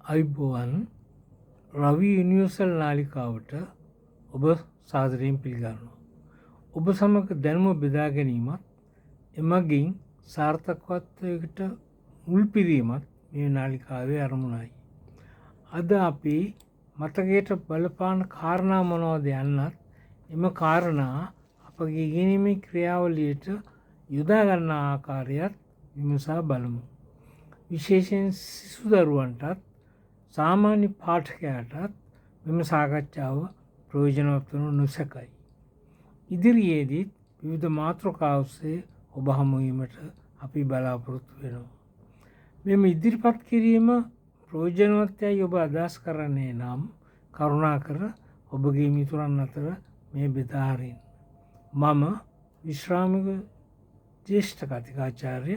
අයිබෝවන් රවි යුනිවර්සල් නාලිකාවට ඔබ සාදරයෙන් පිළිගන්නවා. ඔබ සමග දැනුම බෙදා ගැනීමත් එමගින් සාර්ථකත්වයකට මුල් පිරීමත් මේ නාලිකාවේ අරමුණයි. අද අපි මතකයට බලපාන කාරණා මොනවද යන්නත් එම කාරණා අපගේ ඉගෙනීමේ ක්‍රියාවලියට යොදා ගන්න ආකාරයත් විමසා බලමු. විශේෂයෙන් සිසු දරුවන්ටත් සාමාන්‍ය පාඨකයාටත් මෙම සාකච්ඡාව ප්‍රයෝජනවත් වනු නොසැකයි. ඉදිරියේදීත් විවිධ මාතෘකා ඔස්සේ ඔබ හමු වීමට අපි බලාපොරොත්තු වෙනවා. මෙම ඉදිරිපත් කිරීම ප්‍රයෝජනවත් යයි ඔබ අදහස් කරන්නේ නම් කරුණාකර ඔබගේ මිතුරන් අතර මේ බෙදා හරින්න. මම විශ්‍රාමික ජ්‍යෙෂ්ඨ කතිකාචාර්ය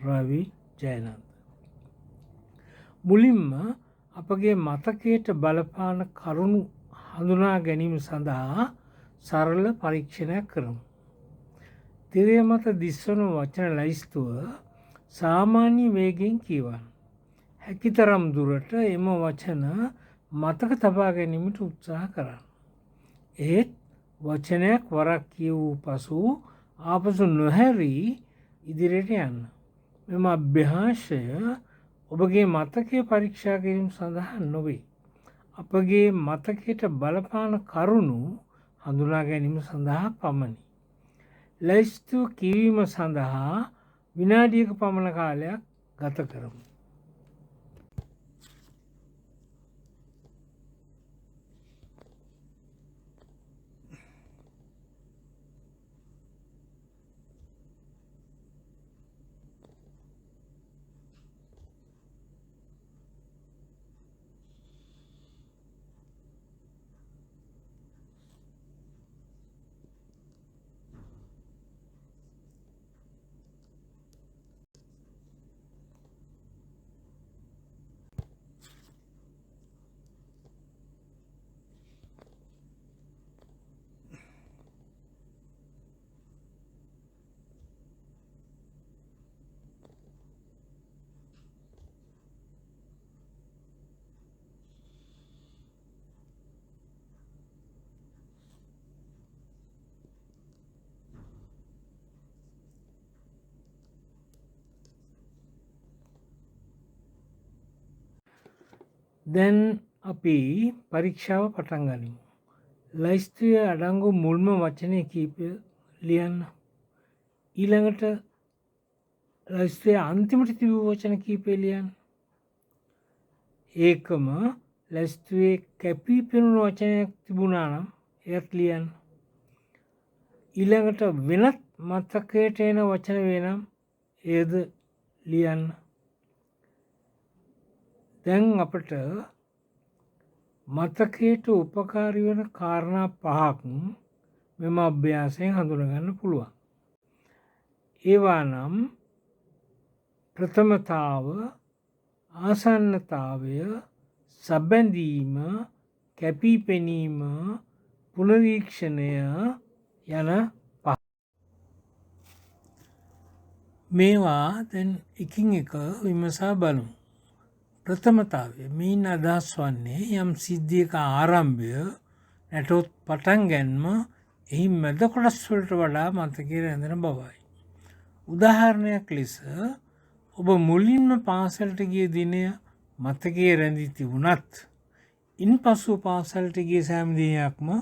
රවි ජයනන්ද. මුලින්ම අපගේ මතකයට බලපාන කරුණු හඳුනා ගැනීම සඳහා සරල පරීක්ෂණයක් කරමු. තිරය මත දිස්වන වචන ලැයිස්තුව සාමාන්‍ය වේගෙන් කියවන්න. හැකිතරම් දුරට එම වචන මතක තබා ගැනීමට උත්සාහ කරන්න. ඒත් වචනයක් වරක් කියවූ පසු ආපසු නොහැරී ඉදිරියට යන්න. මෙම අභ්‍යාසය ඔබගේ මතකය පරීක්ෂා කිරීම සඳහා නොවේ. අපගේ මතකයට බලපාන කරුණු හඳුනා ගැනීම සඳහා පමණි. ලැයිස්තුව කියවීම සඳහා විනාඩියක පමණ කාලයක් ගත කරමු. දැන් අපි පරීක්ෂාව පටන් ගනිමු. ලැයිස්තුවේ අඩංගු මුල්ම වචනය කීපය ලියන්න. ඊළඟට ලැයිස්තුවේ අන්තිමට තිබූ වචන කීපය ලියන්න. ඒකම ලැයිස්තුවේ කැපී පෙනුණු වචනයක් තිබුණා නම් එයත් ලියන්න. ඊළඟට වෙනත් මතකයට එන වචන වෙනම් එයද ලියන්න. දැන් අපට මතකයට උපකාරී වන කාරණා පහක් මෙම අභ්‍යාසයෙන් හඳුනගන්න පුළුවන්. ඒවා නම් ප්‍රථමතාව, ආසන්නතාවය, සබැඳීම, කැපීපෙනීම, පුනරීක්ෂණය යන පහ. මේවා දැන් එකින් එක විමසා බලමු. ප්‍රථමතාවය මෙයින් අදහස් වන්නේ යම් සිද්ධියක ආරම්භය නැටොත් පටන් ගැන්ම එහි මැද කොටස් වලට වඩා මතකයේ රැඳෙන බවයි. උදාහරණයක් ලෙස ඔබ මුලින්ම පාසලට ගිය දිනය මතකයේ රැඳී තිබුණත් ඉන්පසු පාසලට ගිය සෑම දිනයක්ම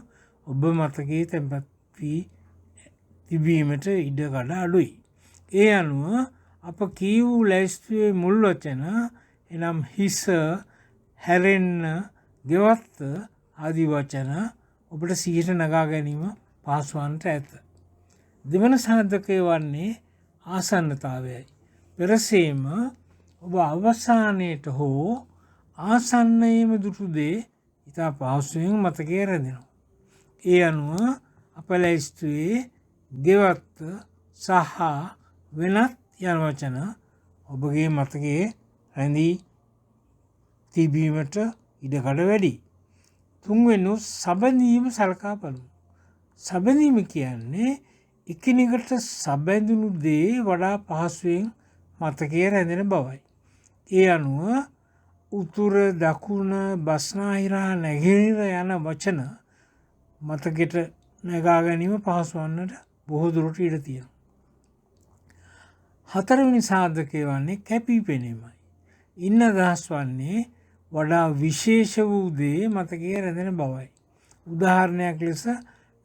ඔබ මතකයේ තැන්පත් වී තිබීමට ඉඩකඩ අඩුයි. ඒ අනුව අප කියවූ ලැයිස්තුවේ මුල් වචන එනම් හිස, හැරෙන්න, ගෙවත්ත ආදී වචන ඔබට සිහියට නගා ගැනීම පහසු වන්නට ඇත. දෙවන සාධකය වන්නේ ආසන්නතාවයයි. පෙරසේම ඔබ අවසානයට හෝ ආසන්නයේම දුටු දේ ඉතා පහසුවෙන් මතකයේ රැඳෙනවා. ඒ අනුව අප ලැයිස්තුවේ ගෙවත්ත සහ වෙනත් යන වචන ඔබගේ මතකයේ රැඳී තිබීමට ඉඩකඩ වැඩි. තුන්වෙනි සබැඳීම සලකා බලමු. සබැඳීම කියන්නේ එකිනෙකට සබැඳුණු දේ වඩා පහසුවෙන් මතකයේ රැඳෙන බවයි. ඒ අනුව උතුර දකුණ බස්නාහිර නැගෙනහිර යන වචන මතකෙට නැගා ගැනීම පහසු වන්නට බොහෝ දුරට ඉඩ තියෙනවා. හතරවෙනි සාධකය වන්නේ කැපී පෙනීමයි. ඉන්න අදහස් වන්නේ වඩා විශේෂ වූ දේ මතකයේ රැඳෙන බවයි. උදාහරණයක් ලෙස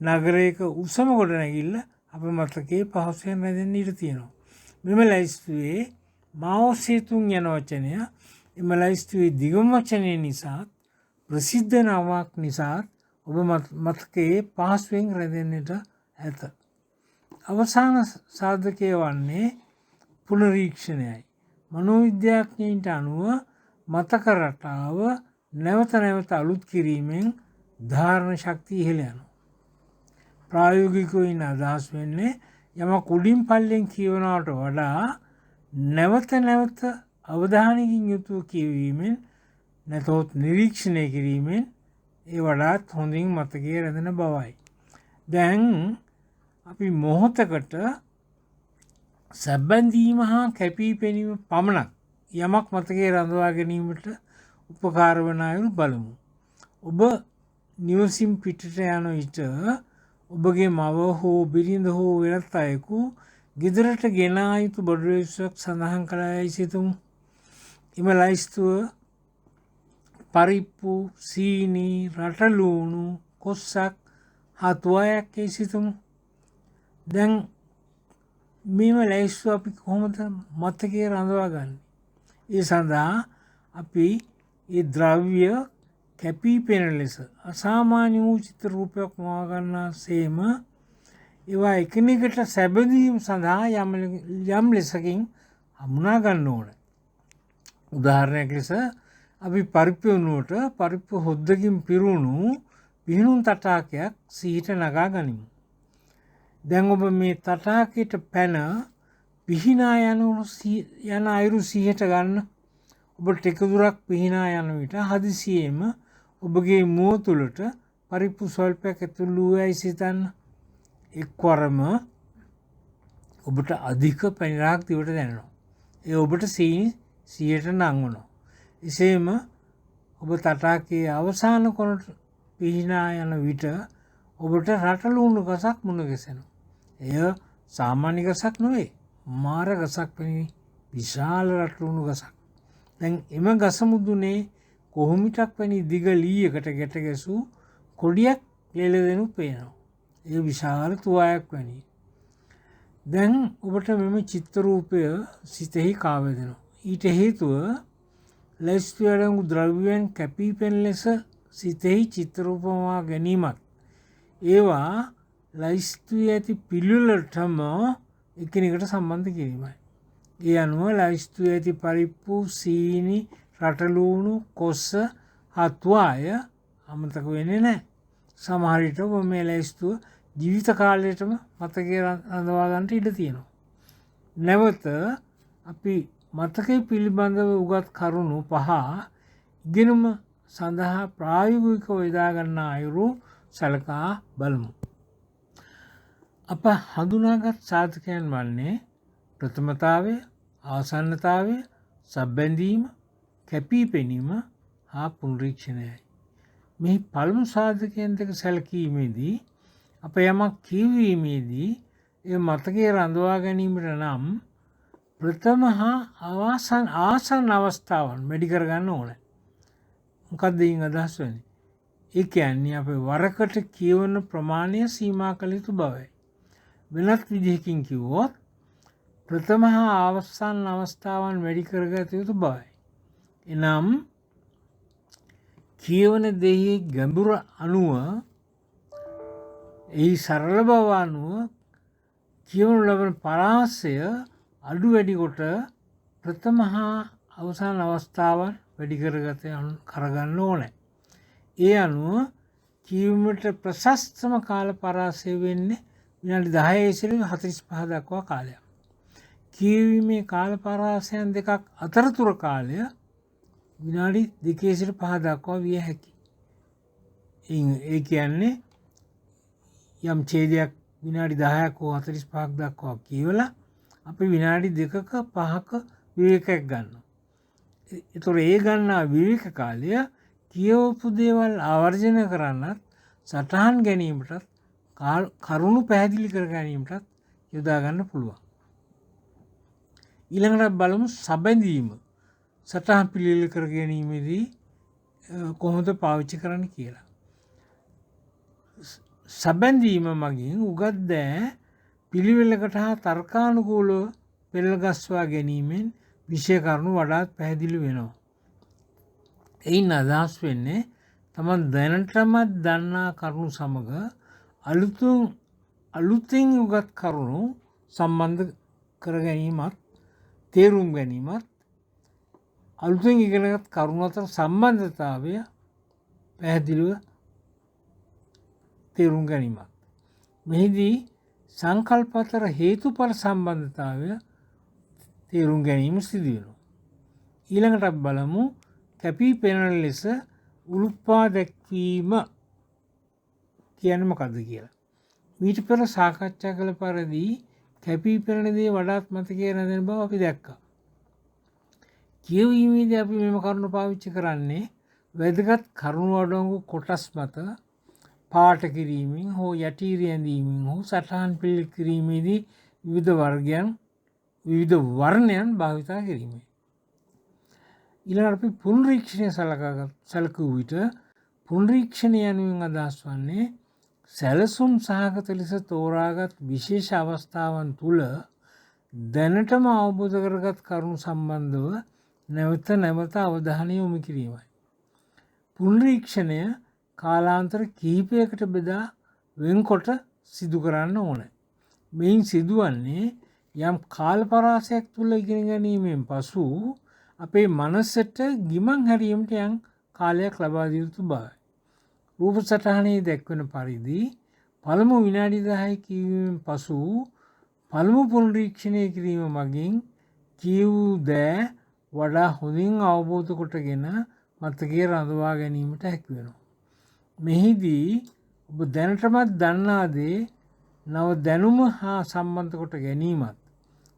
නගරයක උසම ගොඩනැගිල්ල අප මතකයේ පහසුවෙන් රැඳෙන්න ඉඩ තියෙනවා. මෙම ලැයිස්තුවේ මාඔසේතුන් යන වචනය එම ලැයිස්තුවේ දිගම වචනය නිසාත් ප්‍රසිද්ධ නමක් නිසාත් ඔබ මතකයේ පහසුවෙන් රැඳෙන්නට ඇත. අවසාන සාධකය වන්නේ පුනරීක්ෂණයයි. මනෝවිද්‍යාඥයින්ට අනුව මතක රටාව නැවත නැවත අලුත් කිරීමෙන් ධාරණ ශක්තිය ඉහළ යනවා. ප්‍රායෝගිකව අදහස් වෙන්නේ යමක් උඩින් පල්ලෙන් කියවනවට වඩා නැවත නැවත අවධානයකින් යුතුව කියවීමෙන් නැතහොත් නිරීක්ෂණය කිරීමෙන් ඒ වඩාත් හොඳින් මතකයේ රැඳෙන බවයි. දැන් අපි මොහොතකට සැබැඳීම හා කැපී පෙනීම පමණක් යමක් මතකයේ රඳවා ගැනීමට උපකාර වන අයුරු බලමු. ඔබ නිවසින් පිටට යන විට ඔබගේ මව හෝ බිරිඳ හෝ වෙනත් අයෙකු ගෙදරට ගෙනා යුතු බඩු රේසුවක් සඳහන් කළායයි සිතමු. එම ලයිස්තුව පරිප්පු, සීනි, රටලූණු, කොස්සක් හා තුවායක් යයි සිතමු. දැන් මෙම ලැයිස්තුව අපි කොහොමද මතකයේ රඳවා ගන්නේ? ඒ සඳහා අපි ඒ ද්‍රව්‍ය කැපී පෙනෙන ලෙස අසාමාන්‍ය වූ චිත්‍ර රූපයක් මවා ගන්නා සේම ඒවා එකිනෙකට සැබඳීම සඳහා යම් ලෙසකින් හමුණා ගන්න ඕන. උදාහරණයක් ලෙස අපි පරිප්පු වුණුවට පරිප්පු හොද්දකින් පිරුණු පිහිනුම් තටාකයක් සිහිට නගා ගනිමු. දැන් ඔබ මේ තටාකයට පැන පිහිනා යන අයුරු සිහියට ගන්න. ඔබට ටික දුරක් පිහිනා යන විට හදිසියේම ඔබගේ මුව තුළට පරිප්පු ස්වල්පයක් ඇතුළු යයි සිතන්න. එක්වරම ඔබට අධික පැණිරහක් දිවට දැනෙනවා. ඒ ඔබට සීනි 100ට නංවනවා. එසේම ඔබ තටාකයේ අවසාන කොනට පිහිනා යන විට ඔබට රටලූණු ගසක් මුණ ගැසෙනවා. එය සාමාන්‍ය ගසක් නොවේ. මාර ගසක් වැනි විශාල රටලූණු ගසක්. දැන් එම ගස මුදුනේ කොහොමිටක් වැනි දිග ලීයකට ගැට ගැසූ කොඩියක් ලෙලදෙනු පේනවා. ඒ විශාල තුවායක් වැනි. දැන් ඔබට මෙම චිත්‍රරූපය සිතෙහි කාවැදෙනවා. ඊට හේතුව ලැයිස්තුවේ අඩංගු ද්‍රව්‍යයන් කැපී පෙනෙන ලෙස සිතෙහි චිත්‍රරූපමවා ගැනීමත් ඒවා ලැයිස්තුවේ ඇති පිළිවෙලටම එකිනෙකට සම්බන්ධ කිරීමයි. ඒ අනුව ලැයිස්තුවේ ඇති පරිප්පු, සීනි, රටලූණු, කොස්ස හා තුවාය අමතක වෙන්නේ නැහැ. සමහර විට ඔබ මේ ලැයිස්තුව ජීවිත කාලයටම මතකයේ රඳවා ගන්නට ඉඩ තියෙනවා. නැවත අපි මතකයේ පිළිබඳව උගත් කරුණු 5 ඉගෙනුම සඳහා ප්‍රායෝගිකව යොදා ගන්නා අයුරු සලකා බලමු. අප හඳුනාගත් සාධකයන් වන්නේ ප්‍රථමතාවය, ආසන්නතාවය, සබ්බැඳීම, කැපී පෙනීම හා පුනරීක්ෂණයයි. මේ පළමු සාධකයන් දෙක සැලකීමේදී අප යමක් කියවීමේදී එය මතකයේ රඳවා ගැනීමට නම් ප්‍රථම හා ආසන්න අවස්ථාවන් වැඩි කරගන්න ඕන. මොකක්ද එයින් අදහස් වෙන්නේ? ඒ කියන්නේ අපේ වරකට කියවන ප්‍රමාණය සීමා කළ යුතු බවයි. වෙනත් විදිහකින් කිව්වොත් ප්‍රථම හා අවසන් අවස්ථාවන් වැඩි කරගත යුතු බවයි. එනම් කියවන දෙහි ගැඹුර අනුව එහි සරල බව අනුව කියවනු ලබන පරාසය අඩු වැඩි කොට ප්‍රථම හා අවසන් අවස්ථාවන් වැඩි කරගන්න ඕනේ. ඒ අනුව කියවීමට ප්‍රශස්තම කාල පරාසය වෙන්නේ විනාඩි 10 සිට 45 දක්වා කාලයක්. කියවීමේ කාල පරාසයන් දෙකක් අතරතුර කාලය විනාඩි 2 සිට 5 දක්වා විය හැකියි. ඒ කියන්නේ යම් ඡේදයක් විනාඩි 10ක් හෝ 45ක් දක්වා කියවලා අපි විනාඩි 2ක 5ක විවේකයක් ගන්නවා. ඒතොර ඒ ගන්නා විවේක කාලය කියවපු දේවල් ආවර්ජන කරන්නත් සටහන් ගැනීමටත් කරුණු පැහැදිලි කර ගැනීමටත් යොදාගන්න පුළුවන්. ඊළඟට බලමු සබැඳීම සටහන් පිළිවෙල කර ගැනීමේදී කොහොමද පාවිච්චි කරන්න කියලා. සබැඳීම මගින් උගත් දෑ පිළිවෙලකට හා තර්කානුකූලව පෙළගස්වා ගැනීමෙන් විෂය කරුණු වඩාත් පැහැදිලි වෙනවා. එයින් අදහස් වෙන්නේ තමන් දැනටමත් දන්නා කරුණු සමග අලුතින් උගත් කරුණු සම්බන්ධ කර ගැනීමත් තේරුම් ගැනීමත් අලුතින් ඉගෙනගත් කරුණු අතර සම්බන්ධතාවය පැහැදිලිව තේරුම් ගැනීමත්. මෙහිදී සංකල්ප අතර හේතුඵල සම්බන්ධතාවය තේරුම් ගැනීම සිදුවෙනවා. ඊළඟට බලමු කැපී පෙනෙන ලෙස උළුප්පා දැක්වීම කියන්නේ මොකක්ද කියලා. මීට පෙර සාකච්ඡා කළ පරිදි කැපී පෙනෙන දේ වඩාත් මතකයේ රැඳෙන බව අපි දැක්කා. කියවීමේදී අපි මෙම කරුණු පාවිච්චි කරන්නේ වැදගත් කරුණු අඩංගු කොටස් මත පාට කිරීමෙන් හෝ යටි ඇඳීමෙන් හෝ සටහන් පිළිවෙල කිරීමේදී විවිධ වර්ණයන් භාවිතා කිරීමයි. ඊළඟට අපි පුනරීක්ෂණය සලකුව විට පුනරීක්ෂණය යනුවෙන් අදහස් වන්නේ සැලසුම් සහගත ලෙස තෝරාගත් විශේෂ අවස්ථාවන් තුළ දැනටම අවබෝධ කරගත් කරුණු සම්බන්ධව නැවත අවධානය යොමු කිරීමයි. පුනරීක්ෂණය කාලාන්තර කිහිපයකට බෙදා වෙන්කොට සිදු කරන්න ඕන. මෙයින් සිදුවන්නේ යම් කාල පරාසයක් තුළ ඉගෙන ගැනීමෙන් පසු අපේ මනසට ගිමන් හැරීමට යම් කාලයක් ලබා දිය යුතු බවයි. රූප සටහනේ දැක්වෙන පරිදි පළමු විනාඩි 10 කියවීමෙන් පසු පළමු පුනරීක්ෂණය කිරීම මගින් කියවූ දෑ වඩා හොඳින් අවබෝධ කොටගෙන මතකයේ රඳවා ගැනීමට හැකි වෙනවා. මෙහිදී ඔබ දැනටමත් දන්නා දේ නව දැනුම හා සම්බන්ධ කොට ගැනීමත්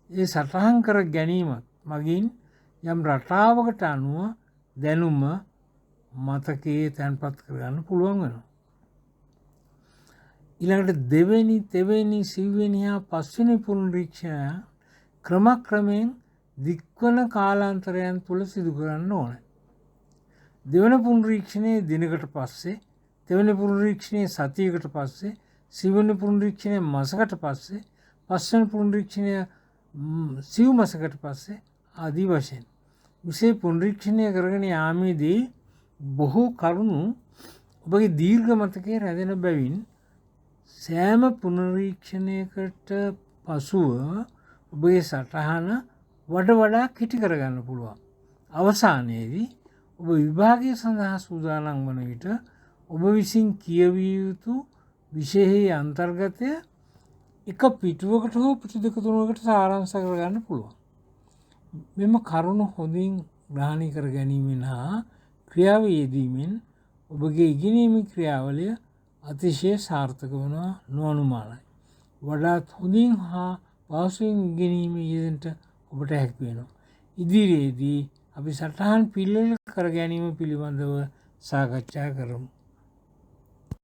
ඒ සටහන් කර ගැනීමත් මගින් යම් රටාවකට අනුව දැනුම මතකයේ තැන්පත් කරගන්න පුළුවන් වෙනවා. ඊළඟට දෙවෙනි, තෙවෙනි, සිව්වෙනි හා පස්වෙනි පුනරීක්ෂණය ක්‍රමයෙන් දික්වන කාලාන්තරයන් තුළ සිදු කරන්න ඕන. දෙවන පුනරීක්ෂණයේ දිනකට පස්සේ, තෙවැනි පුනරීක්ෂණයේ සතියකට පස්සේ, සිව්වෙනි පුනරීක්ෂණයේ මාසකට පස්සේ, පස්වෙනි පුනරීක්ෂණය සිව් මාසකට පස්සේ ආදී වශයෙන් විශේෂ පුනරීක්ෂණය කරගෙන යාමේදී බොහෝ කරුණු ඔබගේ දීර්ඝ මතකයේ රැඳෙන බැවින් සෑම පුනරීක්ෂණයකට පසුව ඔබගේ සටහන වඩා කිටි කරගන්න පුළුවන්. අවසානයේදී ඔබ විභාගය සඳහා සූදානම් වන විට ඔබ විසින් කියවිය යුතු විෂයෙහි අන්තර්ගතය එක පිටුවකට හෝ පිටු දෙක තුනකට සාරාංශ කරගන්න පුළුවන්. මෙම කරුණු හොඳින් ග්‍රහණය කර ගැනීමෙන් හා ක්‍රියාව යෙදීමෙන් ඔබගේ ඉගෙනීමේ ක්‍රියාවලිය අතිශය සාර්ථක වනවා නොඅනුමානයි. වඩාත් හොඳින් හා පහසුවෙන් ඉගෙනීමේ යෙදෙන්නට ඔබට හැකි වෙනවා. ඉදිරියේදී අපි සටහන් පිළිවෙල කර ගැනීම පිළිබඳව සාකච්ඡා කරමු.